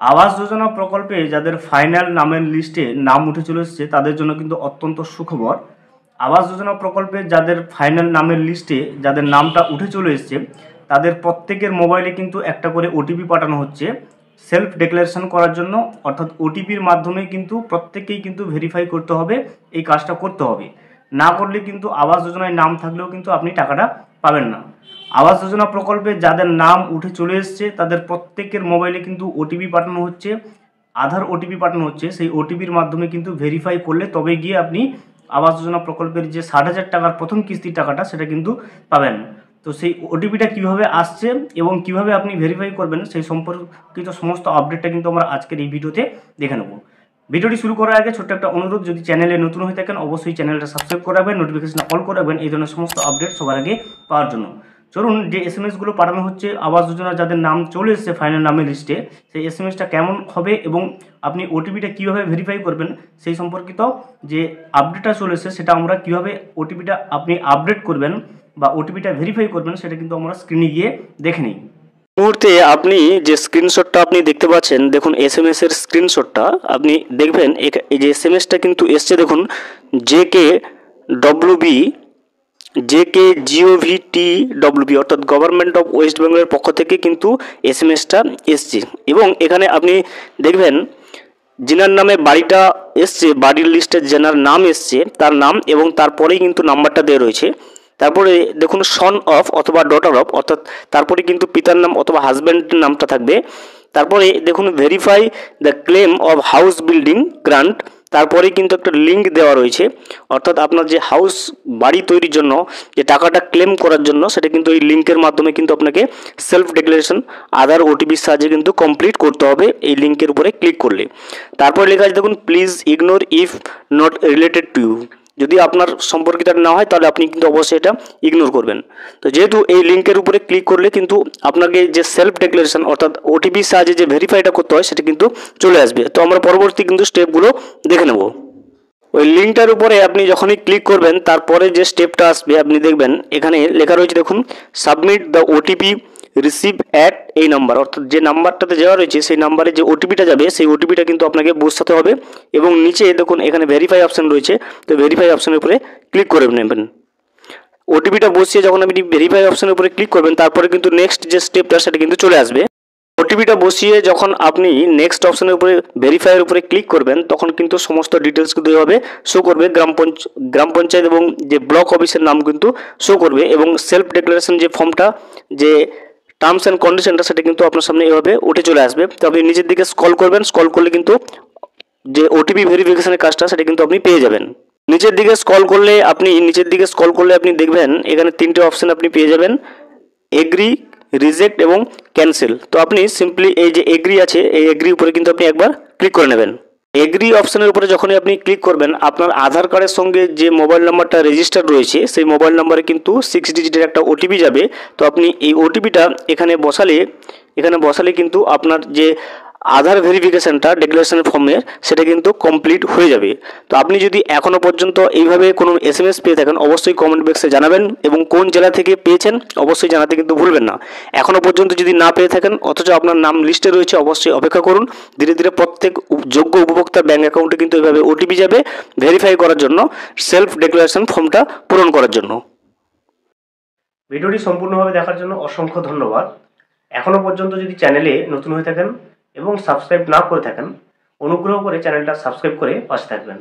আবাস যোজনা প্রকল্পে যাদের ফাইনাল নামের লিস্টে নাম উঠে চলে এসেছে তাদের জন্য কিন্তু অত্যন্ত সুখবর। আবাস যোজনা প্রকল্পে যাদের ফাইনাল নামের লিস্টে যাদের নামটা উঠে চলে এসেছে তাদের প্রত্যেকের মোবাইলে কিন্তু একটা করে ওটিপি পাঠানো হচ্ছে সেলফ ডিক্লারেশন করার জন্য। অর্থাৎ ওটিপির মাধ্যমে কিন্তু প্রত্যেকেই কিন্তু ভেরিফাই করতে হবে, এই কাজটা করতে হবে। না করলে কিন্তু আবাস যোজনায় নাম থাকলেও কিন্তু আপনি টাকাটা পাবেন না। আবাস যোজনা প্রকল্পে যাদের নাম উঠে চলে এসছে তাদের প্রত্যেকের মোবাইলে কিন্তু ওটিপি পাঠানো হচ্ছে, আধার ওটিপি পাঠানো হচ্ছে। সেই ওটিপির মাধ্যমে কিন্তু ভেরিফাই করলে তবে গিয়ে আপনি আবাস যোজনা প্রকল্পের যে 60,000 টাকার প্রথম কিস্তির টাকাটা সেটা কিন্তু পাবেন। তো সেই ওটিপিটা কিভাবে আসছে এবং কিভাবে আপনি ভেরিফাই করবেন সেই সম্পর্কিত সমস্ত আপডেটটা কিন্তু আমরা আজকের এই ভিডিওতে দেখে নেব। ভিডিওটি শুরু করার আগে ছোট্ট একটা অনুরোধ, যদি চ্যানেলে নতুন হয়ে থাকেন অবশ্যই চ্যানেলটা সাবস্ক্রাইব করে রাখবেন, নোটিফিকেশন অল করে রাখবেন এই ধরনের সমস্ত আপডেট সবার আগে পাওয়ার জন্য। চলুন, যে এসএমএসগুলো পাঠানো হচ্ছে আবাস যোজনা যাদের নাম চলে এসেছে ফাইনাল নামের লিস্টে, সেই এসএমএসটা কেমন হবে এবং আপনি ওটিপিটা কীভাবে ভেরিফাই করবেন সেই সম্পর্কিত যে আপডেটটা চলে এসেছে সেটা আমরা কীভাবে ওটিপিটা আপনি আপডেট করবেন বা ওটিপিটা ভেরিফাই করবেন সেটা কিন্তু আমরা স্ক্রিনে গিয়ে দেখে নিই। মুহূর্তে আপনি যে স্ক্রিনশটটা আপনি দেখতে পাচ্ছেন, দেখুন এসএমএস এর স্ক্রিনশটটা আপনি দেখবেন। এই যে এসএমএসটা কিন্তু এসছে, দেখুন JKGOVTWB অর্থাৎ গভর্নমেন্ট অফ ওয়েস্ট বেঙ্গলের পক্ষ থেকে কিন্তু এসএমএসটা এসছে। এবং এখানে আপনি দেখবেন যিনার নামে বাড়িটা এসছে, বাড়ির লিস্টে যেনার নাম এসছে তার নাম এবং তারপরেই কিন্তু নাম্বারটা দেওয়া রয়েছে। তারপরে দেখুন সন অফ অথবা ডটার অফ, অর্থাৎ তারপরে কিন্তু পিতার নাম অথবা হাজব্যান্ডের নামটা থাকবে। তারপরে দেখুন verify the claim of house building grant, তারপরে কিন্তু একটা লিঙ্ক দেওয়া রয়েছে। অর্থাৎ আপনার যে হাউস বাড়ি তৈরির জন্য যে টাকাটা ক্লেম করার জন্য সেটা কিন্তু এই লিঙ্কের মাধ্যমে কিন্তু আপনাকে সেলফ ডিক্লারেশন আধার ওটিপির সাহায্যে কিন্তু কমপ্লিট করতে হবে এই লিঙ্কের উপরে ক্লিক করলে। তারপরে লেখা আছে দেখুন please ignore if not related to you, যদি আপনার সম্পর্কিত না হয় তাহলে আপনি কিন্তু অবশ্যই এটা ইগনোর করবেন। তো যেহেতু এই লিঙ্কের উপরে ক্লিক করলে কিন্তু আপনাকে যে সেলফ ডিক্লারেশন অর্থাৎ ওটিপির সাহায্যে যে ভেরিফাইটা করতে হয় সেটা কিন্তু চলে আসবে। তো আমরা পরবর্তী কিন্তু স্টেপগুলো দেখে নেব। ওই লিঙ্কটার উপরে আপনি যখনই ক্লিক করবেন তারপরে যে স্টেপটা আসবে আপনি দেখবেন এখানে লেখা রয়েছে দেখুন submit the OTP receive at এই নাম্বার, অর্থাৎ যে নাম্বারটাতে যাওয়া রয়েছে সেই নাম্বারে যে ওটিপিটা যাবে সেই ওটিপিটা কিন্তু আপনাকে বসাতে হবে। এবং নিচে দেখুন এখানে ভেরিফাই অপশান রয়েছে, তো ভেরিফাই অপশানের উপরে ক্লিক করে নেবেন। ওটিপিটা বসিয়ে যখন আপনি ভেরিফাই অপশানের উপরে ক্লিক করবেন তারপরে কিন্তু নেক্সট যে স্টেপটা সেটা কিন্তু চলে আসবে। ওটিপিটা বসিয়ে যখন আপনি নেক্সট অপশানের উপরে ভেরিফাইয়ের উপরে ক্লিক করবেন তখন কিন্তু সমস্ত ডিটেলস কিন্তু এভাবে শো করবে। গ্রাম পঞ্চায়েত এবং যে ব্লক অফিসের নাম কিন্তু শো করবে এবং সেলফ ডিক্লারেশন যে ফর্মটা যে টার্মস অ্যান্ড কন্ডিশনটা সেটা কিন্তু আপনার সামনে এভাবে উঠে চলে আসবে। তো আপনি নিচের দিকে স্ক্রল করবেন, স্ক্রল করলে কিন্তু যে ওটিপি ভেরিফিকেশনের কাজটা সেটা কিন্তু আপনি পেয়ে যাবেন। নিচের দিকে স্ক্রল করলে আপনি দেখবেন এখানে তিনটে অপশান আপনি পেয়ে যাবেন, এগ্রি, রিজেক্ট এবং ক্যান্সেল। তো আপনি সিম্পলি এই যে এগ্রি আছে এই এগ্রি উপরে কিন্তু আপনি একবার ক্লিক করে নেবেন। এগ্রি অপশানের উপরে যখনই আপনি ক্লিক করবেন আপনার আধার কার্ডের সঙ্গে যে মোবাইল নাম্বারটা রেজিস্টার রয়েছে সেই মোবাইল নাম্বারে কিন্তু 6 ডিজিটের একটা ওটিপি যাবে। তো আপনি এই ওটিপিটা এখানে বসালে কিন্তু আপনার যে আধার ভেরিফিকেশানটা ডিক্লারেশনের ফর্মের সেটা কিন্তু কমপ্লিট হয়ে যাবে। তো আপনি যদি এখনও পর্যন্ত এইভাবে কোনো এসএমএস পেয়ে থাকেন অবশ্যই কমেন্ট বক্সে জানাবেন এবং কোন জেলা থেকে পেয়েছেন অবশ্যই জানাতে কিন্তু ভুলবেন না। এখনও পর্যন্ত যদি না পেয়ে থাকেন অথচ আপনার নাম লিস্টে রয়েছে অবশ্যই অপেক্ষা করুন। ধীরে ধীরে প্রত্যেক যোগ্য উপভোক্তার ব্যাঙ্ক অ্যাকাউন্টে কিন্তু এইভাবে ওটিপি যাবে ভেরিফাই করার জন্য, সেলফ ডিক্লারেশন ফর্মটা পূরণ করার জন্য। ভিডিওটি সম্পূর্ণভাবে দেখার জন্য অসংখ্য ধন্যবাদ। এখনও পর্যন্ত যদি চ্যানেলে নতুন হয়ে থাকেন এবং সাবস্ক্রাইব না করে থাকেন অনুগ্রহ করে চ্যানেলটা সাবস্ক্রাইব করে পাশে থাকবেন।